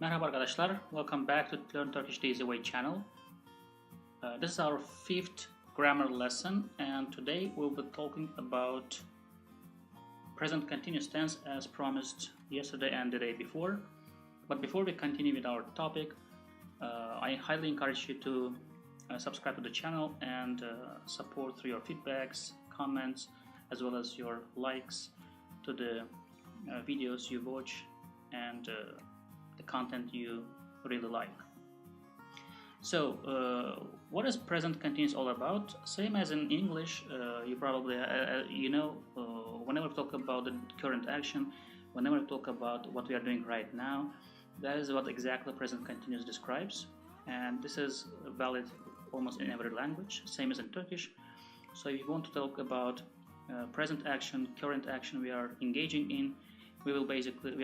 Merhaba arkadaşlar, welcome back to Learn Turkish the Easy Way channel. This is our fifth grammar lesson, and today we'll be talking about present continuous tense as promised yesterday and the day before. But before we continue with our topic, I highly encourage you to subscribe to the channel and support through your feedbacks, comments, as well as your likes to the videos you watch and the content you really like. So, what is present continuous all about? Same as in English, you probably whenever we talk about the current action, whenever we talk about what we are doing right now, that is what exactly present continuous describes, and this is valid almost in every language, same as in Turkish. So if you want to talk about present action, current action we are engaging in, we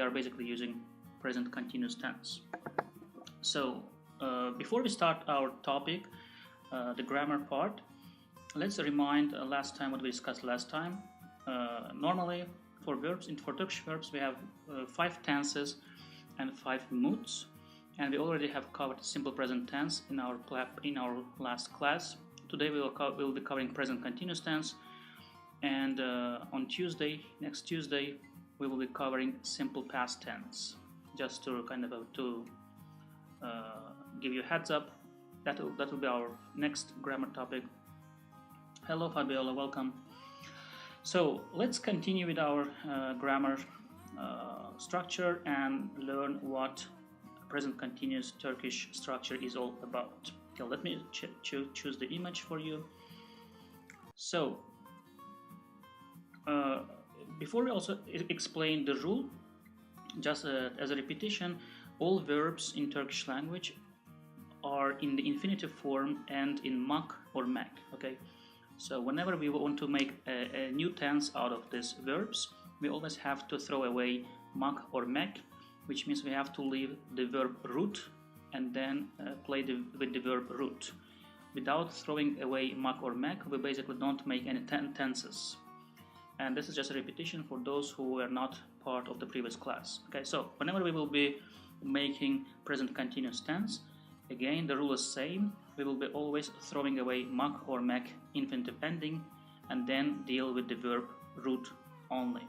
are basically using present continuous tense. So before we start our topic, the grammar part, let's remind last time what we discussed last time. Normally for verbs, for Turkish verbs, we have 5 tenses and 5 moods, and we already have covered simple present tense in our last class. Today we will be covering present continuous tense, and on next Tuesday, we will be covering simple past tense. Just to give you a heads up, that will be our next grammar topic. Hello Fabiola, welcome. So let's continue with our grammar structure and learn what present continuous Turkish structure is all about. Okay, let me choose the image for you. So before we also explain the rule, just as a repetition, all verbs in Turkish language are in the infinitive form and in mak or mek. Okay, so whenever we want to make a new tense out of these verbs, we always have to throw away mak or mek, which means we have to leave the verb root and then play with the verb root. Without throwing away mak or mek, we basically don't make any tenses. And this is just a repetition for those who were not part of the previous class. Okay, so whenever we will be making present continuous tense, again the rule is same. We will be always throwing away mak or mek infinitive ending and then deal with the verb root only.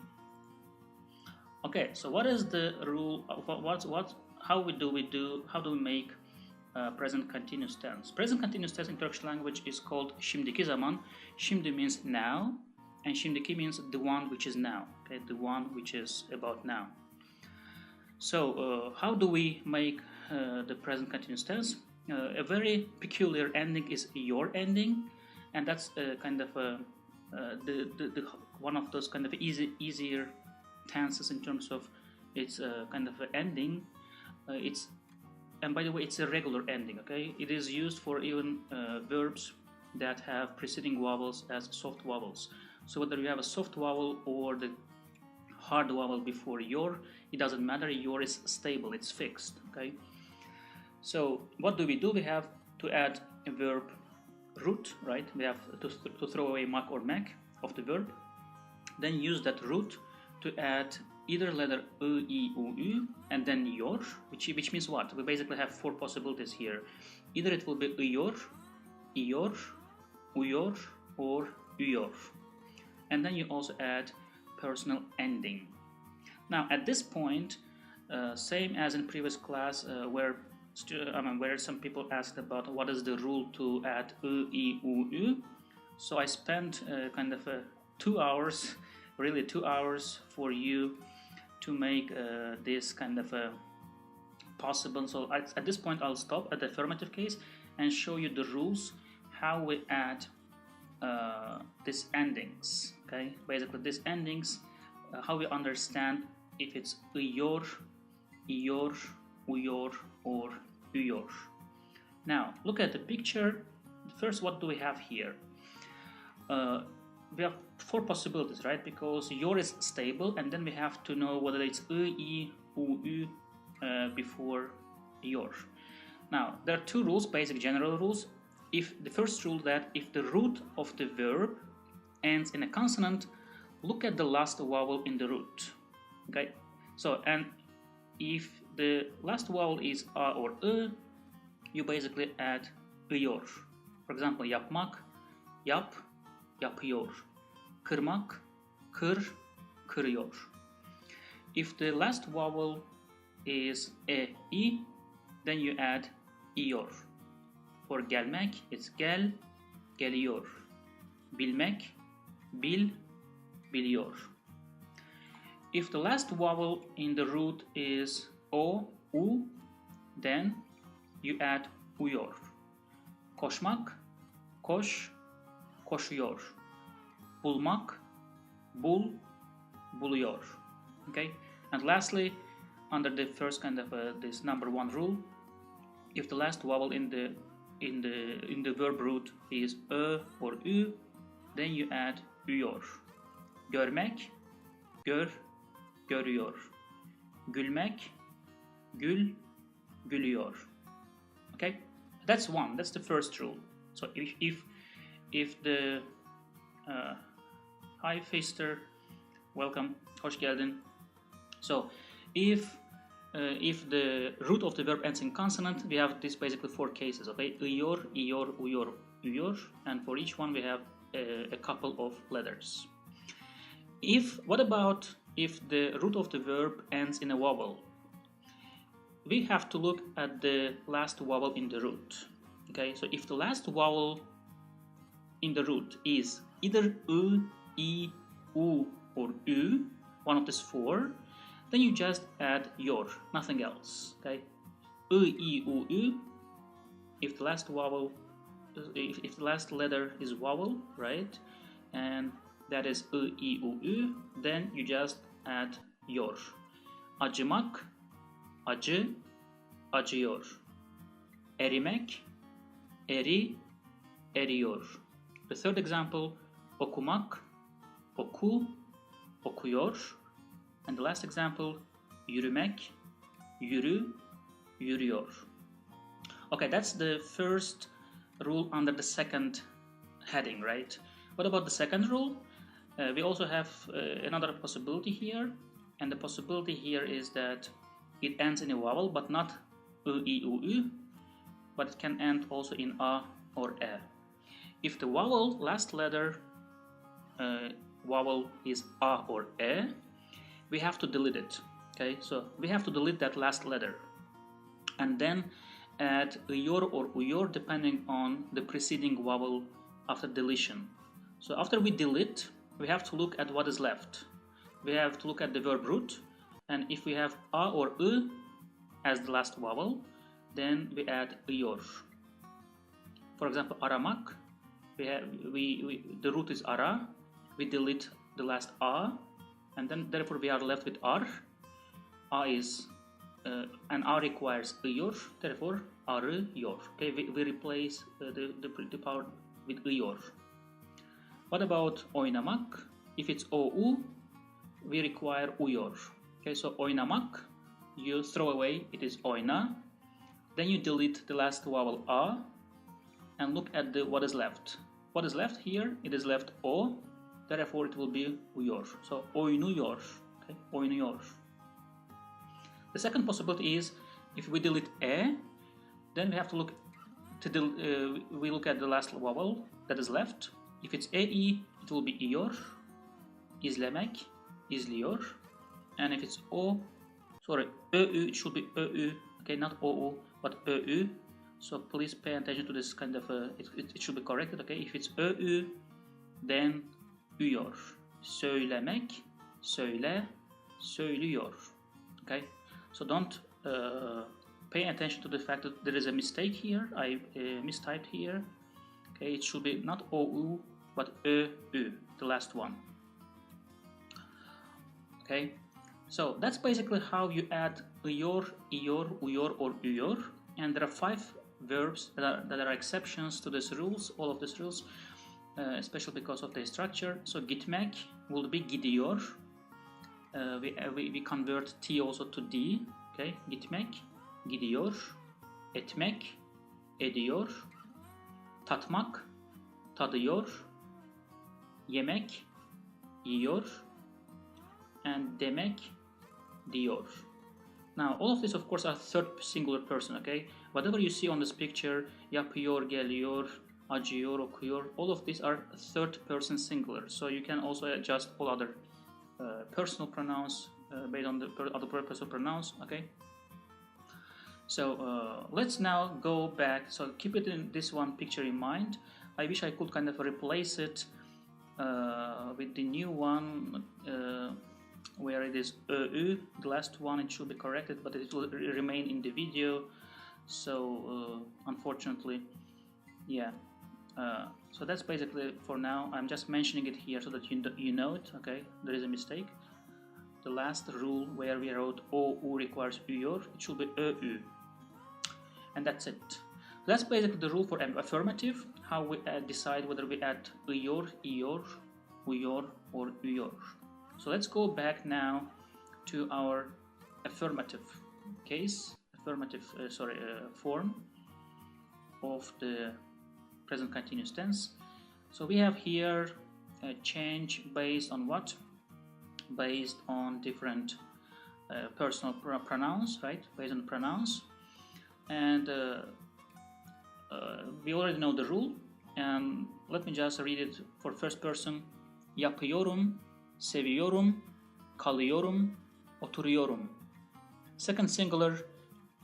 Okay, so what is the rule? How do we make present continuous tense? Present continuous tense in Turkish language is called Şimdiki Zaman. Şimdi means now, and şimdiki means the one which is now. Okay, the one which is about now. So how do we make the present continuous tense? A very peculiar ending is your ending, and that's kind of the one of those kind of easier tenses in terms of its kind of ending. And by the way, it's a regular ending. Okay, it is used for even verbs that have preceding vowels as soft vowels. So whether you have a soft vowel or the hard vowel before your, it doesn't matter. Your is stable, it's fixed. Okay. So what do? We have to add a verb root, right? We have to throw away mak or mek of the verb, then use that root to add either letter ı, i, u, ü, and then your, which means what? We basically have 4 possibilities here. Either it will be ıyor, iyor, uyor, or üyor. And then you also add personal ending. Now at this point, same as in previous class where some people asked about what is the rule to add ı, i, u, ü. So I spent kind of 2 hours, really 2 hours for you to make this kind of possible. So at this point I'll stop at the affirmative case and show you the rules how we add these endings. Okay, basically these endings, how we understand if it's ıyor, iyor, uyor, or üyor. Now look at the picture. First, what do we have here? We have 4 possibilities, right? Because your is stable, and then we have to know whether it's ı, i, u, ü before your. Now there are 2 rules, basic general rules. If the first rule, that if the root of the verb ends in a consonant, look at the last vowel in the root. Okay, so and if the last vowel is a or you basically add ıyor. For example, yapmak, yap, yapıyor. Kırmak, kır, kırıyor. If the last vowel is i, then you add iyor. For gelmek, it's gel, geliyor. Bilmek, bil, biliyor. If the last vowel in the root is o, u, then you add uyor. Koşmak, koş, koşuyor. Bulmak, bul, buluyor. Okay, and lastly, under the first kind of this number one rule, if the last vowel in the verb root is or ü, then you add üyor. Görmek, gör, görüyor. Gülmek, gül, gülüyor. Okay, that's one. That's the first rule. So if the hi Feister, welcome, hoş geldin. So if the root of the verb ends in consonant, we have this basically four cases. Okay, iyor, iyor, uyor, uyor, and for each one we have a couple of letters. What about if the root of the verb ends in a vowel? We have to look at the last vowel in the root. Okay, so if the last vowel in the root is either I, U, or Ü, one of these four, then you just add yor, nothing else. Okay, I, U, Ü. If the last vowel, if the last letter is vowel, right, and that is I, U, Ü, then you just add yor. Acımak, acı, acıyor. Erimek, eri, eriyor. The third example, okumak, oku, okuyor. And the last example, yürümek, yürü, yürüyor. Okay, that's the first rule under the second heading, right? What about the second rule? We also have another possibility here, and the possibility here is that it ends in a vowel, but not I, U, Ü, but it can end also in a or e. If the vowel last letter vowel is a or e, we have to delete it. Okay, so we have to delete that last letter, and then add yor or uyor depending on the preceding vowel after deletion. So after we delete, we have to look at what is left. We have to look at the verb root, and if we have a or ı as the last vowel, then we add yor. For example, aramak, the root is ara, we delete the last a, and then therefore we are left with ar. A is and a requires yor, therefore arı yor. Okay, we replace the power with yor. What about oynamak? If it's ou, we require uyor. Okay, so oynamak, you throw away, it is oyna. Then you delete the last vowel a, and look at what is left. What is left here? It is left o, therefore it will be uyor. So oynuyor. Okay, oynuyor. The second possibility is if we delete e, then we have to look we look at the last vowel that is left. If it's ei, it will be iyor, izlemek, izliyor, and if it's öü, it should be öü. Okay, not ou, but öü. So please pay attention to this kind of it should be corrected. Okay, if it's öü, then üyor. Söylemek, söyle, söylüyor. Okay, so don't pay attention to the fact that there is a mistake here. I mistyped here. Okay, it should be not ou, but öü, the last one. Okay, so that's basically how you add yor, iyor, uyor, or üyor. And there are 5 verbs that are exceptions to these rules, all of these rules, especially because of their structure. So gitmek will be gidiyor. We convert T also to D. Okay, gitmek, gidiyor. Etmek, ediyor. Tatmak, tadıyor. Yemek, yiyor. And demek, diyor. Now, all of these, of course, are third singular person, okay? Whatever you see on this picture, yapıyor, geliyor, acıyor, okuyor, all of these are third person singular. So you can also adjust all other personal pronouns based on the other personal pronouns, okay? So let's now go back. So keep it in this one picture in mind. I wish I could kind of replace it with the new one where it is ö, the last one. It should be corrected, but it will remain in the video. So unfortunately, yeah. So that's basically for now. I'm just mentioning it here so that you know it. Okay, there is a mistake. The last rule where we wrote o, u requires üyor, it should be ö, ü. And that's it. That's basically the rule for affirmative, how we decide whether we add üyor, iyor, uyor, or üyor. So let's go back now to our affirmative case, form of the present continuous tense. So we have here a change based on what? Based on different personal pronouns, right? Based on pronouns. And we already know the rule. And let me just read it for first person. Yapıyorum, seviyorum, kalıyorum, oturuyorum. Second singular.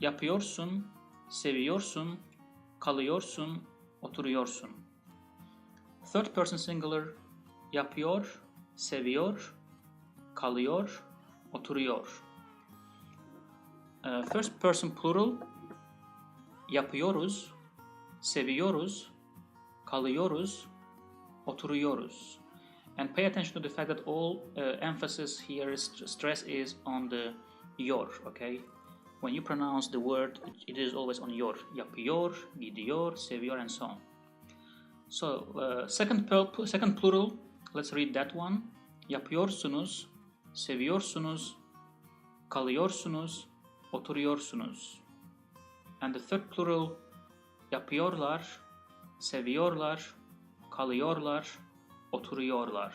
Yapıyorsun, seviyorsun, kalıyorsun, oturuyorsun. Third person singular. Yapıyor, seviyor, kalıyor, oturuyor. First person plural. Yapıyoruz, seviyoruz, kalıyoruz, oturuyoruz. And pay attention to the fact that all emphasis here, stress is on the yor, okay? When you pronounce the word, it is always on yor. Yapıyor, gidiyor, seviyor, and so on. So, second plural, let's read that one. Yapıyorsunuz, seviyorsunuz, kalıyorsunuz, oturuyorsunuz. And the third plural, yapıyorlar, seviyorlar, kalıyorlar, oturuyorlar.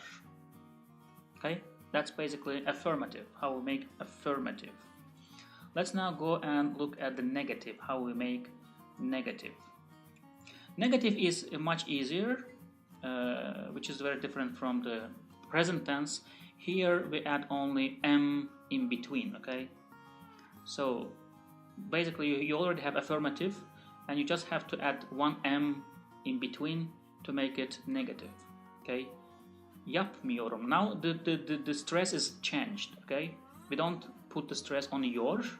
Okay, that's basically affirmative, how we make affirmative. Let's now go and look at the negative, how we make negative. Negative is much easier, which is very different from the present tense. Here we add only m in between, okay? So basically you already have affirmative and you just have to add one m in between to make it negative, okay? Yapmıyorum. Now the stress is changed, okay? We don't put the stress on yor.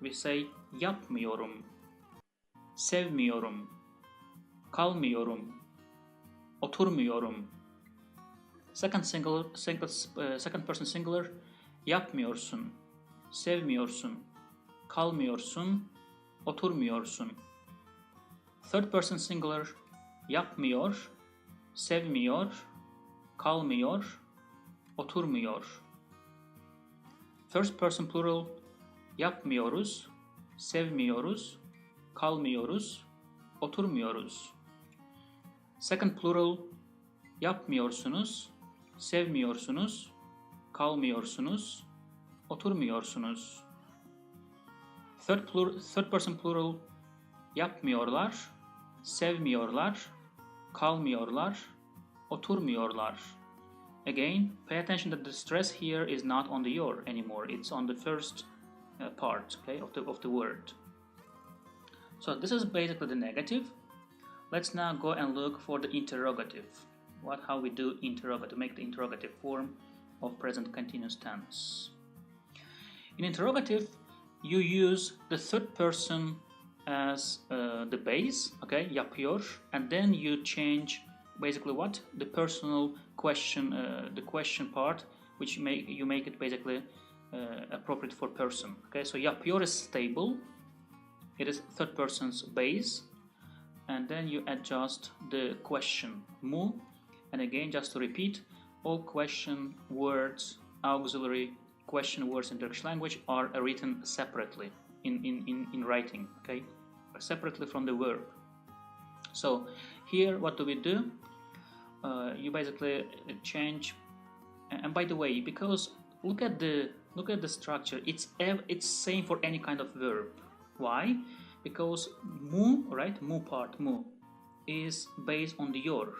We say yapmıyorum, sevmiyorum, kalmıyorum, oturmuyorum. Second person singular. Yapmıyorsun, sevmiyorsun, kalmıyorsun, oturmuyorsun. Third person singular. Yapmıyor, sevmiyor, kalmıyor, oturmuyor. First person plural. Yapmıyoruz, sevmiyoruz, kalmıyoruz, oturmuyoruz. Second plural. Yapmıyorsunuz, sevmiyorsunuz, kalmıyorsunuz, oturmuyorsunuz. Third person plural. Yapmıyorlar, sevmiyorlar, kalmıyorlar, oturmuyorlar. Again, pay attention that the stress here is not on the yor anymore. It's on the first part, okay, of the word. So this is basically the negative. Let's now go and look for the interrogative. How we do interrogative, make the interrogative form of present continuous tense. In interrogative, you use the third person as the base, okay, yapıyor, and then you change basically what? The personal question, the question part, which you make it basically appropriate for person, okay? So yapıyor is stable, it is third person's base, and then you adjust the question, mu, and again, just to repeat, all question words, auxiliary question words in Turkish language are written separately in writing, okay? Separately from the verb. So here, what do we do? You basically change, and by the way, because look at the look at the structure. It's same for any kind of verb. Why? Because mu, right? Mu part, mu, is based on the yor,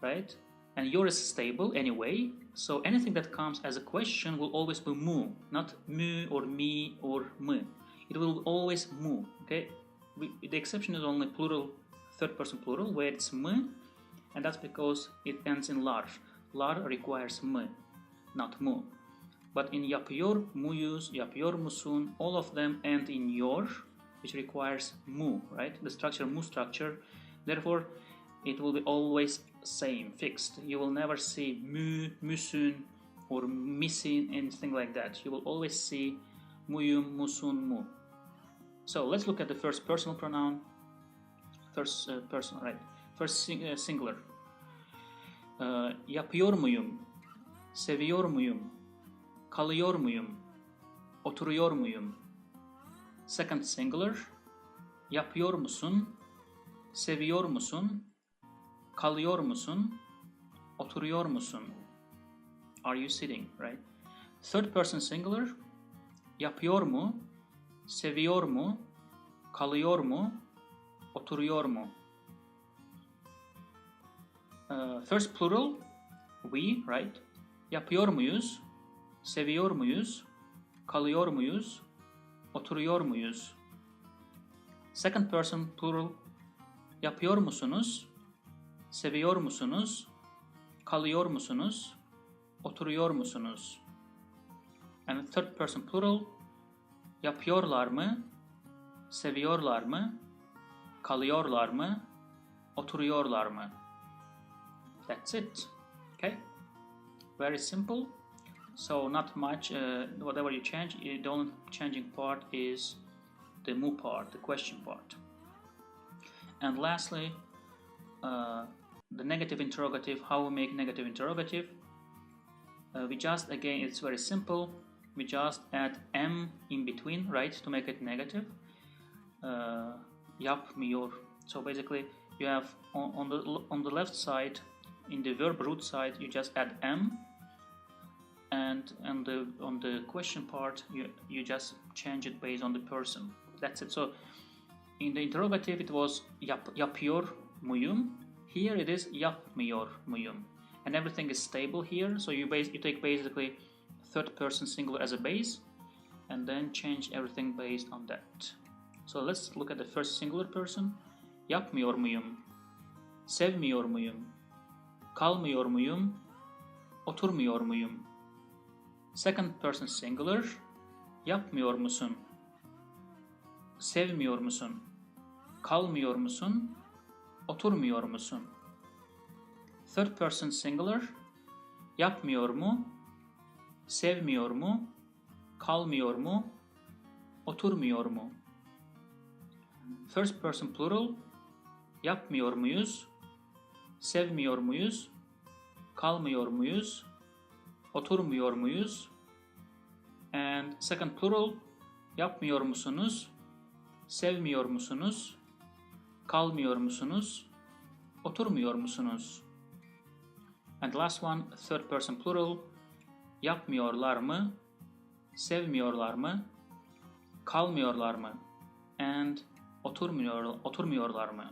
right? And yor is stable anyway, so anything that comes as a question will always be mu, not mu or me or mu. It will always mu, okay? The exception is only plural, third person plural, where it's mu, and that's because it ends in lar. Lar requires mu, not mu. But in yapıyor muyuz, yapıyor musun, all of them end in yor, which requires mu, right? The structure, mu structure. Therefore, it will be always same, fixed. You will never see mu, musun, or misin, anything like that. You will always see muyum, musun, mu. So let's look at the first personal pronoun. First person, right? First singular. Yapıyor muyum? Seviyor muyum? Kalıyor muyum? Oturuyor muyum? Second singular. Yapıyor musun? Seviyor musun? Kalıyor musun? Oturuyor musun? Are you sitting, right? Third person singular. Yapıyor mu? Seviyor mu? Kalıyor mu? Oturuyor mu? First plural. We, right? Yapıyor muyuz? Seviyor muyuz? Kalıyor muyuz? Oturuyor muyuz? Second person plural. Yapıyor musunuz? Seviyor musunuz? Kalıyor musunuz? Oturuyor musunuz? And third person plural. Yapıyorlar mı? Seviyorlar mı? Kalıyorlar mı? Oturuyorlar mı? That's it. Okay? Very simple. So not much, whatever you change, the only changing part is the mu part, the question part. And lastly, the negative interrogative, how we make negative interrogative. We just, again, it's very simple. We just add m in between, right, to make it negative. Yapmıyor. So basically, you have on the left side, in the verb root side, you just add m, and on the question part, you just change it based on the person. That's it. So in the interrogative, it was yapıyor muyum. Here it is yapmıyor muyum, and everything is stable here. So you take basically third person singular as a base, and then change everything based on that. So let's look at the first singular person. Yapmıyor muyum? Sevmiyor muyum? Kalmıyor muyum? Oturmuyor muyum? Second person singular. Yapmıyor musun? Sevmiyor musun? Kalmıyor musun? Oturmuyor musun? Third person singular. Yapmıyor mu? Sevmiyor mu? Kalmıyor mu? Oturmuyor mu? First person plural. Yapmıyor muyuz? Sevmiyor muyuz? Kalmıyor muyuz? Oturmuyor muyuz? And second plural. Yapmıyor musunuz? Sevmiyor musunuz? Kalmıyor musunuz? Oturmuyor musunuz? And last one, third person plural. Yapmıyorlar mı? Sevmiyorlar mı? Kalmıyorlar mı? And oturmuyorlar mı?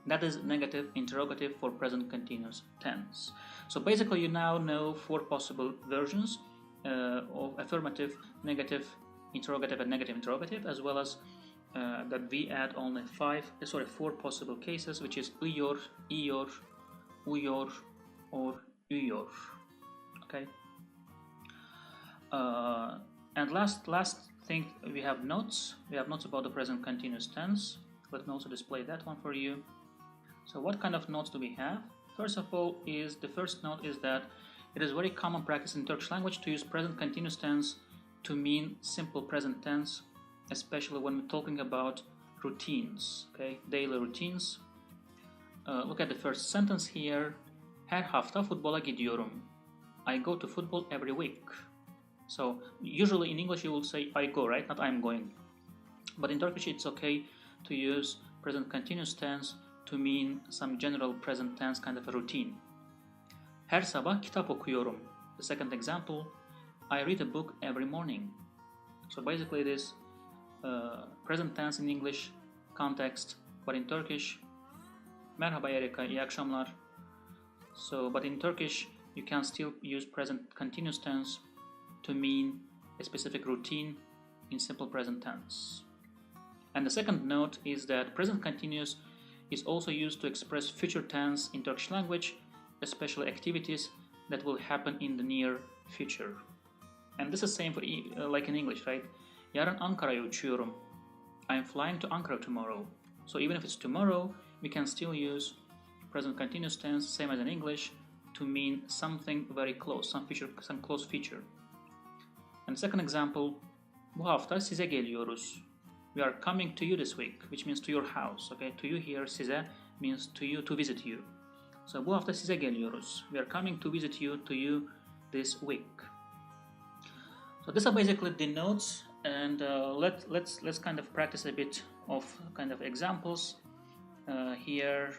That is negative interrogative for present continuous tense. So basically you now know 4 possible versions of affirmative, negative, interrogative, and negative interrogative, as well as that we add only 4 possible cases, which is uyuyor, iyor, uyuyor, or uyuyor. Okay. And last thing, we have notes. We have notes about the present continuous tense. Let me also display that one for you. So what kind of notes do we have? First of all, the first note is that it is very common practice in Turkish language to use present continuous tense to mean simple present tense, especially when we're talking about routines, okay, daily routines. Look at the first sentence here. Her hafta futbola gidiyorum. I go to football every week. So usually in English you will say I go, right? Not I'm going. But in Turkish it's okay to use present continuous tense to mean some general present tense kind of a routine. Her sabah kitap okuyorum. The second example. I read a book every morning. So basically it is present tense in English context, but in Turkish, merhaba Erika, iyi akşamlar. So, but in Turkish, you can still use present continuous tense to mean a specific routine in simple present tense. And the second note is that present continuous is also used to express future tense in Turkish language, especially activities that will happen in the near future. And this is same for like in English, right? Yarın Ankara'ya uçuyorum. I'm flying to Ankara tomorrow. So even if it's tomorrow, we can still use present continuous tense, same as in English, to mean something very close, some close feature. And second example, bu hafta size geliyoruz. We are coming to you this week, which means to your house. Okay, to you here, size means to you, to visit you. So bu hafta size geliyoruz. We are coming to visit you, to you this week. So these are basically the notes, and let's kind of practice a bit of kind of examples here.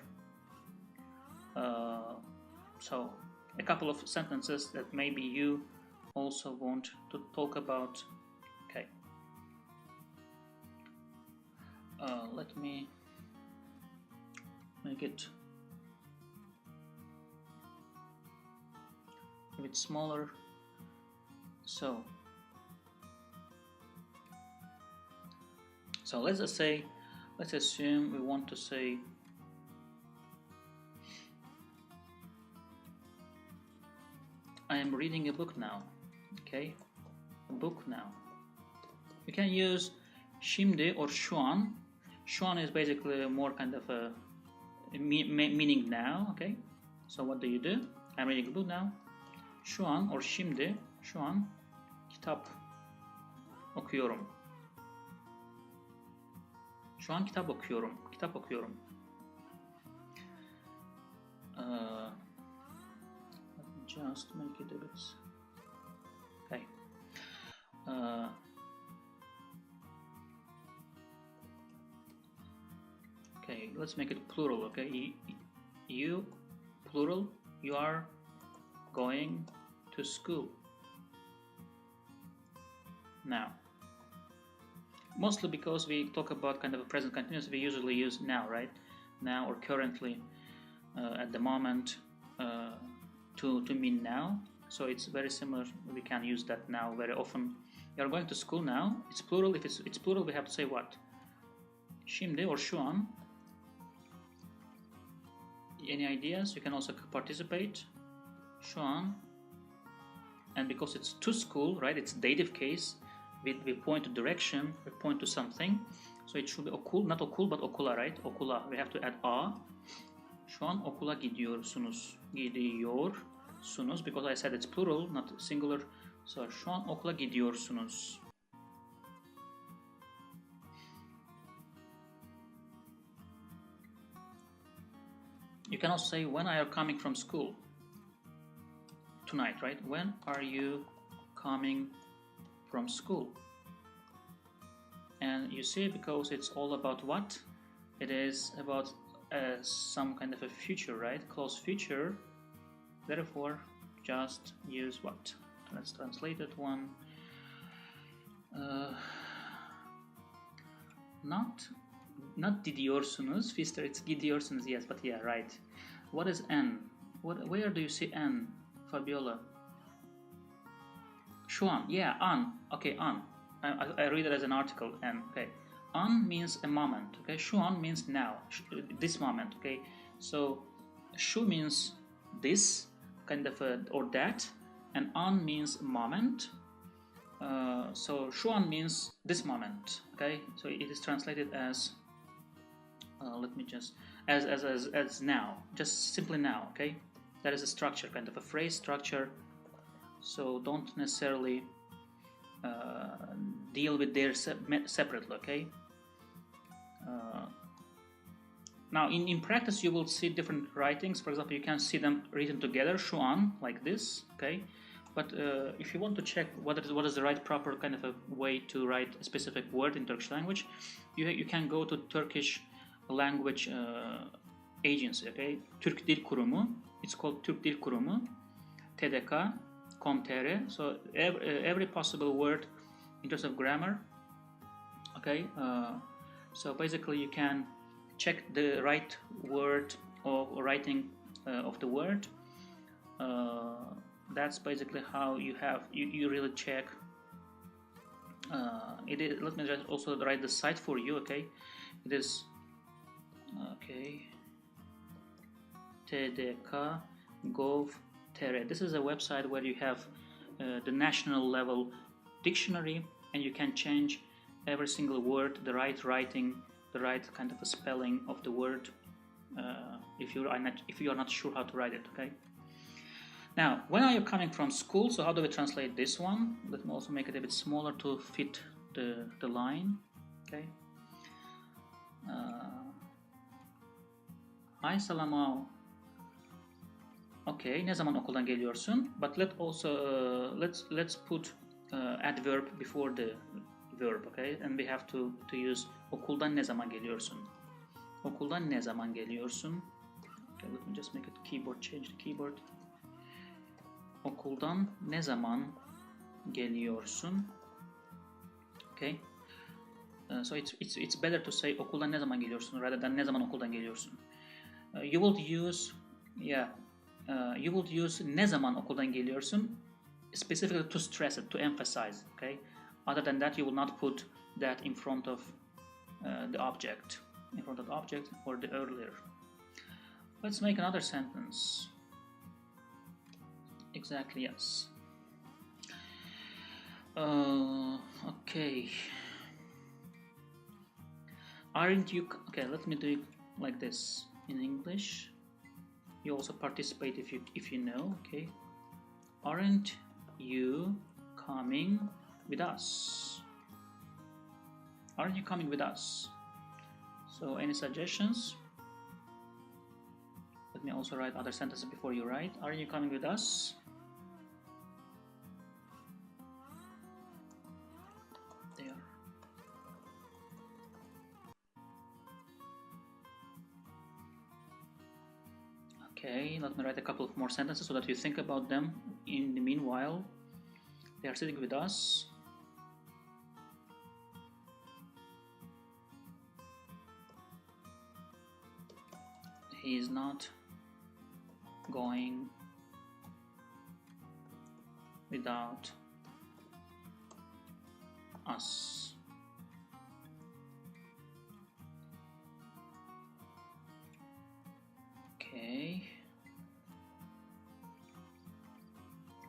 So a couple of sentences that maybe you also want to talk about. Okay. Let me make it a bit smaller. So let's assume we want to say I am reading a book now. Okay, a book now. You can use şimdi or şu an. Şu an is basically more kind of a meaning now. Okay, so what do? I'm reading a book now. Şu an or şimdi. Şu an kitap okuyorum. Şu an kitap okuyorum. Kitap okuyorum. Let me just make it a bit. Okay. Okay, let's make it plural. Okay, you plural. You are going to school now. Mostly because we talk about kind of a present continuous, we usually use now, right? Now or currently, at the moment, to mean now. So it's very similar. We can use that now very often. You are going to school now. It's plural. If it's plural, we have to say what? Şimdi or şu an. Any ideas? You can also participate. Şu an. And because it's to school, right? It's dative case. We point to direction, we point to something. So it should be okul, not okul, but okula, right? Okula. We have to add a. Şu an okula gidiyorsunuz. Gidiyorsunuz. Because I said it's plural, not singular. So şu an okula gidiyorsunuz. You can also say when are you coming from school? Tonight, right? When are you coming from school? And you see, because it's all about what? It is about some kind of a future, right? Close future. Therefore, just use what? Let's translate that one. Not gidiyorsunuz. Fister, it's gidiyorsunuz, yes, but yeah, right. What is N? Where do you see N, Fabiola? Şu an, yeah, an. Okay, an. I read it as an article, N. Okay, an means a moment. Okay, şu an means now, this moment. Okay, so şu means this kind of or that, and an means moment. So şu an means this moment. Okay, so it is translated as let me just as now, just simply now. Okay, that is a structure, kind of a phrase structure. So don't necessarily deal with their separately. Okay. Now in practice you will see different writings. For example, you can see them written together, şu an, like this. Okay. But if you want to check what is the right proper kind of a way to write a specific word in Turkish language, you can go to Turkish Language Agency. Okay, Türk Dil Kurumu. It's called Türk Dil Kurumu, TDK. com.tr. So every possible word in terms of grammar. Okay, so basically you can check the right word or writing of the word. That's basically how you really check. It is. Let me just also write the site for you. Okay, it is okay. tdk.gov.tr. This is a website where you have the national level dictionary, and you can change every single word, the right writing, the right kind of a spelling of the word, if you are not sure how to write it. Okay. Now, when are you coming from school? So how do we translate this one? Let me also make it a bit smaller to fit the line. Okay. Hi Salamao. Okay, ne zaman okuldan geliyorsun? But let's put adverb before the verb, okay? And we have to use okuldan ne zaman geliyorsun? Okuldan ne zaman geliyorsun? Okay, let me just make it keyboard, change the keyboard. Okuldan ne zaman geliyorsun? Okay. So it's better to say okuldan ne zaman geliyorsun rather than ne zaman okuldan geliyorsun. You will use ne zaman okuldan geliyorsun specifically to stress it, to emphasize. Okay. Other than that, you will not put that in front of the object, or the earlier. Let's make another sentence. Exactly, yes. Okay. Aren't you... Okay, let me do it like this in English. You also participate if you know, okay? Aren't you coming with us? Aren't you coming with us? So, any suggestions? Let me also write other sentences before you write. Aren't you coming with us? There. Okay, let me write a couple of more sentences so that you think about them in the meanwhile. They are sitting with us. He is not going without us. Okay.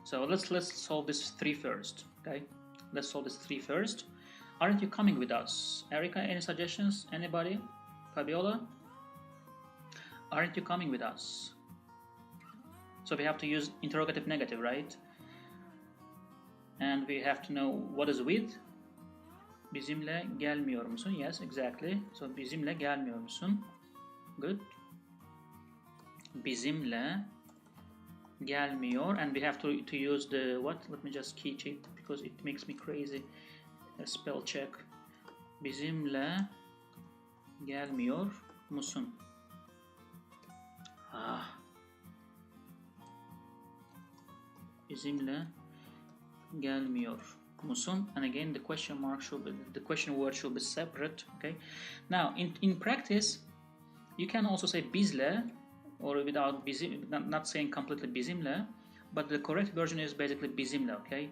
So let's solve this 3 first. Okay. Let's solve this 3 first. Aren't you coming with us? Erica, any suggestions? Anybody? Fabiola? Aren't you coming with us? So we have to use interrogative negative, right? And we have to know what is with. Bizimle gelmiyor musun? Yes, exactly. So bizimle gelmiyor musun? Good. Bizimle gelmiyor, and we have to use the what? Let me just key check because it makes me crazy. Spell check. Bizimle gelmiyor musun? Bizimle gelmiyor musun? And again, the question word should be separate. Okay. Now, in practice, you can also say bizle, or without bizim, not saying completely bizimle, but the correct version is basically bizimle. Okay.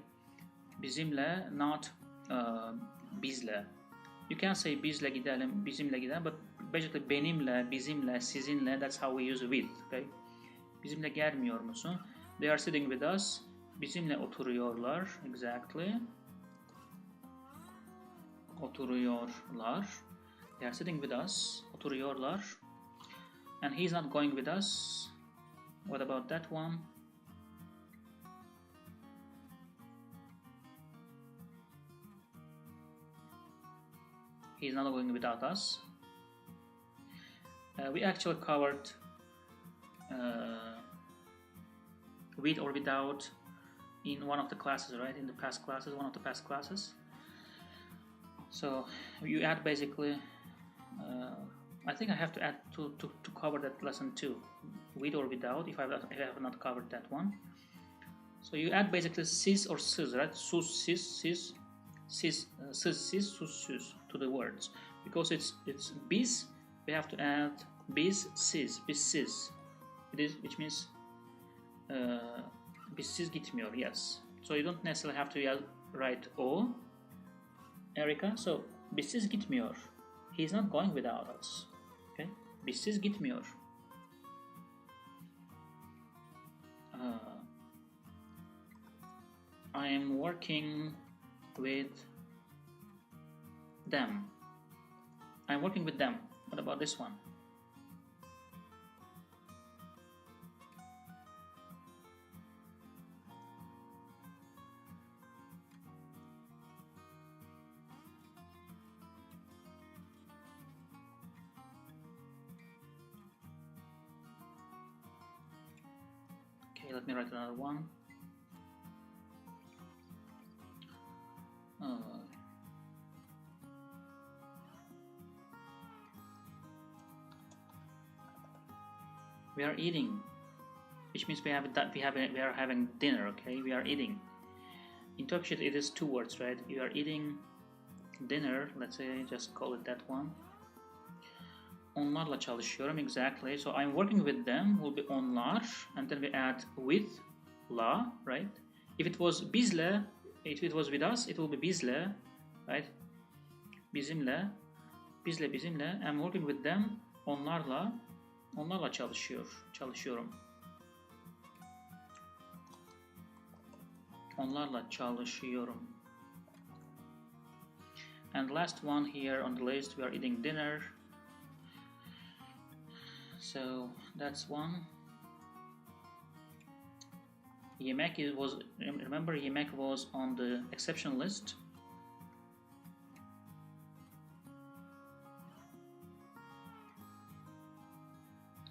Bizimle, not bizle. You can say bizle gidelim, bizimle gidelim, but basically benimle, bizimle, sizinle, that's how we use with. Okay. Bizimle gelmiyor musun? They are sitting with us. Bizimle oturuyorlar. Exactly. Oturuyorlar. They are sitting with us. Oturuyorlar. And he's not going with us. What about that one? He's not going without us. We actually covered with or without in one of the classes, right? In the past classes, one of the past classes. So you add basically, I think I have to add to cover that lesson too, with or without, if I have not covered that one. So you add basically siz or siz, right? Sus, siz, siz, siz, siz, sus, sus to the words. Because it's biz, we have to add biz, siz, it is, which means bizsiz gitmiyor, yes. So you don't necessarily have to write O, Erica. So bizsiz gitmiyor, he's not going without us. Okay, bizsiz gitmiyor. I am working with them. I'm working with them. What about this one? Okay, let me write another one. We are eating, which means we are having dinner. Okay, we are eating. In Turkish it is two words, right? You are eating dinner. Let's say just call it that one. Onlarla çalışıyorum, exactly. So I'm working with them will be onlar, and then we add with la, right? If it was bizle, if it was with us, it will be bizle, right? Bizimle, bizimle. I'm working with them. Onlarla çalışıyorum. Onlarla çalışıyorum. And last one here on the list, we are eating dinner. So that's one. Yemek remember yemek was on the exception list.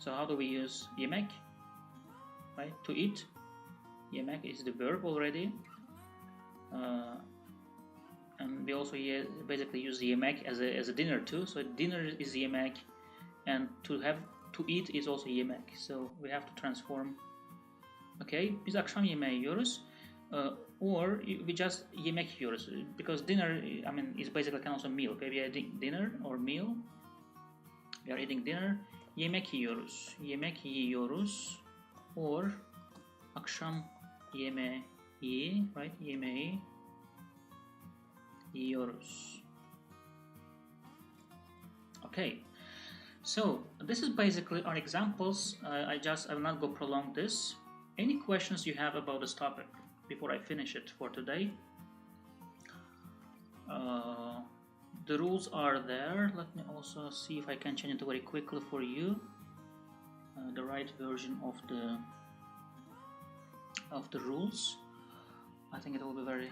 So how do we use yemek? Right, to eat. Yemek is the verb already. And we also basically use yemek as a dinner too. So dinner is yemek, and to eat is also yemek. So we have to transform. Okay, biz akşam yemeği yiyoruz. Or we just yemek yiyoruz, because dinner, I mean, is basically can also meal. Okay, we are eating dinner or meal. We are eating dinner. Yemek yiyoruz, or akşam yemeği, right? Yemeği yiyoruz. Okay, so this is basically our examples. I will not go prolong this. Any questions you have about this topic before I finish it for today? The rules are there. Let me also see if I can change it very quickly for you. The right version of the rules. I think it will be very.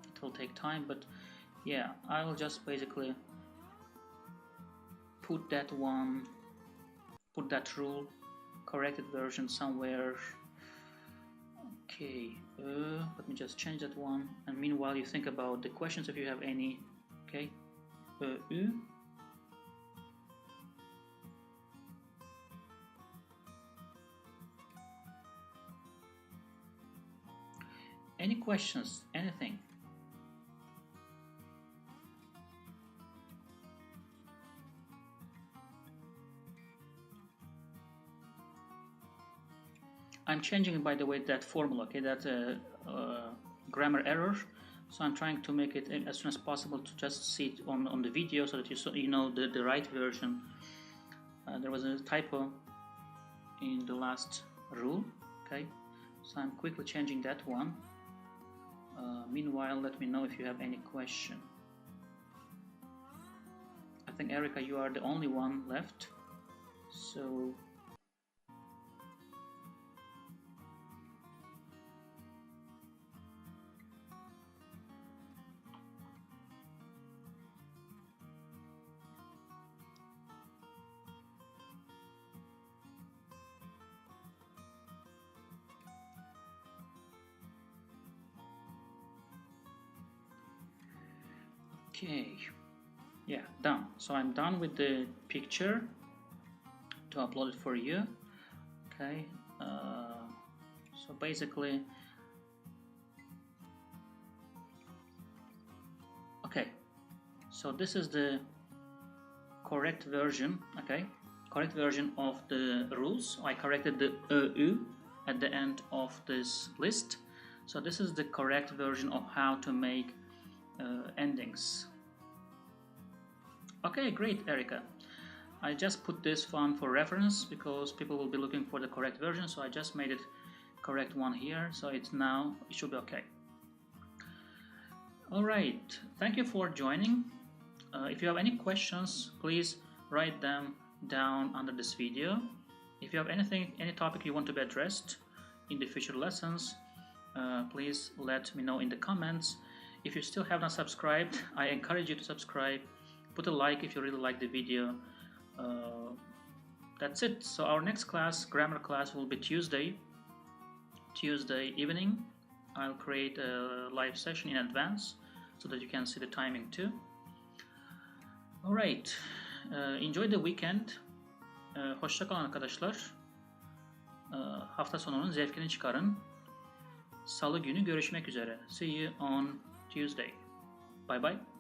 It will take time, but yeah, I will just basically put that rule, corrected version somewhere. Okay, let me just change that one, and meanwhile you think about the questions if you have any. Okay, any questions, anything? I'm changing, by the way, that formula, okay, that grammar error. So I'm trying to make it as soon as possible to just see it on the video, so that you know the right version. There was a typo in the last rule, okay, so I'm quickly changing that one. Meanwhile, let me know if you have any question. I think, Erica, you are the only one left, so okay, yeah, done. So I'm done with the picture to upload it for you. Okay, So basically, okay, so this is the correct version, okay, correct version of the rules. I corrected the EU at the end of this list. So this is the correct version of how to make endings. Okay, great, Erica. I just put this one for reference because people will be looking for the correct version, so I just made it correct one here, so it should be okay. All right, thank you for joining. If you have any questions, please write them down under this video. If you have any topic you want to be addressed in the future lessons, please let me know in the comments. If you still have not subscribed, I encourage you to subscribe. Put a like if you really like the video. That's it. So our next class, grammar class, will be Tuesday evening. I'll create a live session in advance so that you can see the timing too. Alright, enjoy the weekend. Hoşça kalın arkadaşlar. Hafta sonunun zevkini çıkarın. Salı günü görüşmek üzere. See you on Tuesday. Bye bye.